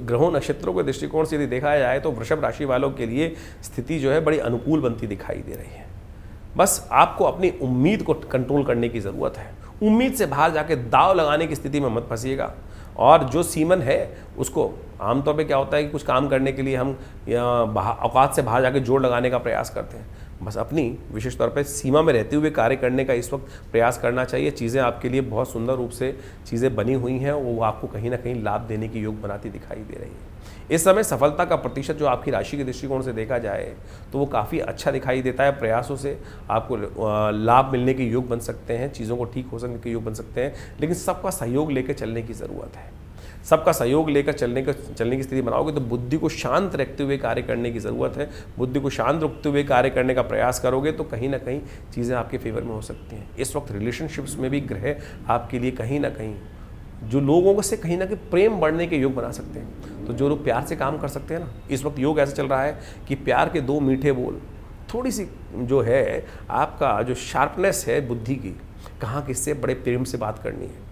ग्रहों नक्षत्रों के दृष्टिकोण से यदि देखा जाए तो वृषभ राशि वालों के लिए स्थिति जो है बड़ी अनुकूल बनती दिखाई दे रही है। बस आपको अपनी उम्मीद को कंट्रोल करने की ज़रूरत है। उम्मीद से बाहर जाके दाव लगाने की स्थिति में मत फंसिएगा। और जो सीमन है उसको आमतौर पे क्या होता है कि कुछ काम करने के लिए हम औकात से बाहर जाके जोर लगाने का प्रयास करते हैं। बस अपनी विशेष तौर पे सीमा में रहते हुए कार्य करने का इस वक्त प्रयास करना चाहिए। चीज़ें आपके लिए बहुत सुंदर रूप से चीज़ें बनी हुई हैं, वो आपको कहीं ना कहीं लाभ देने की योग बनाती दिखाई दे रही है। इस समय सफलता का प्रतिशत जो आपकी राशि के दृष्टिकोण से देखा जाए तो वो काफ़ी अच्छा दिखाई देता है। प्रयासों से आपको लाभ मिलने के योग बन सकते हैं, चीज़ों को ठीक हो सकने के योग बन सकते हैं, लेकिन सबका सहयोग लेकर चलने की ज़रूरत है। सबका सहयोग लेकर चलने की स्थिति बनाओगे तो बुद्धि को शांत रखते हुए कार्य करने की ज़रूरत है। बुद्धि को शांत रखते हुए कार्य करने का प्रयास करोगे तो कहीं ना कहीं चीज़ें आपके फेवर में हो सकती हैं। इस वक्त रिलेशनशिप्स में भी ग्रह आपके लिए कहीं ना कहीं जो लोगों से कहीं ना कहीं प्रेम बढ़ने के योग बना सकते हैं। तो जो लोग प्यार से काम कर सकते हैं ना, इस वक्त योग ऐसा चल रहा है कि प्यार के 2 मीठे बोल, थोड़ी सी जो है आपका जो शार्पनेस है बुद्धि की, कहाँ किससे बड़े प्रेम से बात करनी है,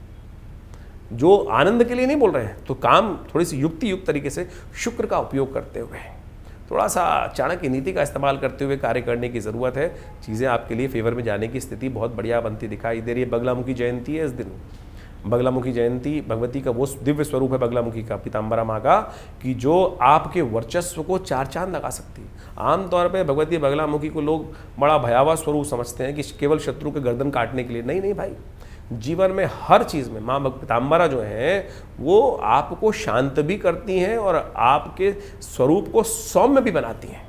जो आनंद के लिए नहीं बोल रहे हैं, तो काम थोड़ी सी युक्त तरीके से शुक्र का उपयोग करते हुए, थोड़ा सा चाणक्य नीति का इस्तेमाल करते हुए कार्य करने की ज़रूरत है। चीज़ें आपके लिए फेवर में जाने की स्थिति बहुत बढ़िया बनती दिखाई दे रही है। बगलामुखी जयंती है इस दिन। बगलामुखी जयंती भगवती का वो दिव्य स्वरूप है बगलामुखी का, पीताम्बरा माँ का, कि जो आपके वर्चस्व को 4 चांद लगा सकती है। आमतौर पे भगवती बगलामुखी को लोग बड़ा भयावह स्वरूप समझते हैं कि केवल शत्रु के गर्दन काटने के लिए। नहीं नहीं भाई, जीवन में हर चीज़ में माँ पीताम्बरा जो है वो आपको शांत भी करती हैं और आपके स्वरूप को सौम्य भी बनाती हैं।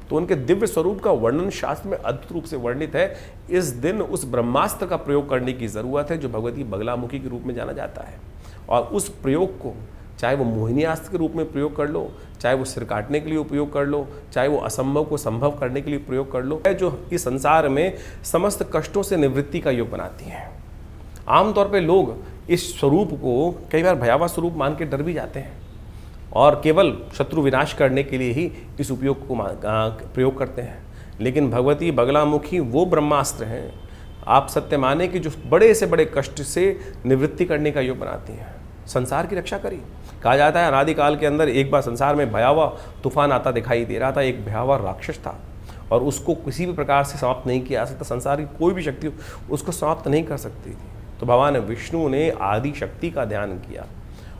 तो उनके दिव्य स्वरूप का वर्णन शास्त्र में अद्भुत रूप से वर्णित है। इस दिन उस ब्रह्मास्त्र का प्रयोग करने की ज़रूरत है जो भगवती बगलामुखी के रूप में जाना जाता है। और उस प्रयोग को चाहे वो मोहिनी अस्त्र के रूप में प्रयोग कर लो, चाहे वो सिर काटने के लिए उपयोग कर लो, चाहे वो असंभव को संभव करने के लिए प्रयोग कर लो, जो इस संसार में समस्त कष्टों से निवृत्ति का योग बनाती हैं। आमतौर पे लोग इस स्वरूप को कई बार भयावह स्वरूप मान के डर भी जाते हैं और केवल शत्रु विनाश करने के लिए ही इस उपयोग को प्रयोग करते हैं। लेकिन भगवती बगलामुखी वो ब्रह्मास्त्र हैं, आप सत्य माने कि जो बड़े से बड़े कष्ट से निवृत्ति करने का योग बनाती हैं, संसार की रक्षा करी। कहा जाता है अनादिकाल के अंदर एक बार संसार में भयावह तूफान आता दिखाई दे रहा था। एक भयावह राक्षस था और उसको किसी भी प्रकार से समाप्त नहीं किया जा सकता। संसार की कोई भी शक्ति उसको समाप्त नहीं कर सकती थी। तो भगवान विष्णु ने आदि शक्ति का ध्यान किया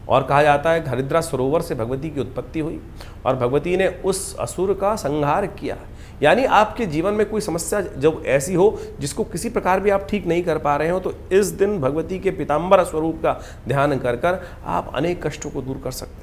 और कहा जाता है हरिद्रा सरोवर से भगवती की उत्पत्ति हुई और भगवती ने उस असुर का संहार किया। यानी आपके जीवन में कोई समस्या जब ऐसी हो जिसको किसी प्रकार भी आप ठीक नहीं कर पा रहे हो, तो इस दिन भगवती के पीताम्बर स्वरूप का ध्यान कर कर आप अनेक कष्टों को दूर कर सकते हैं।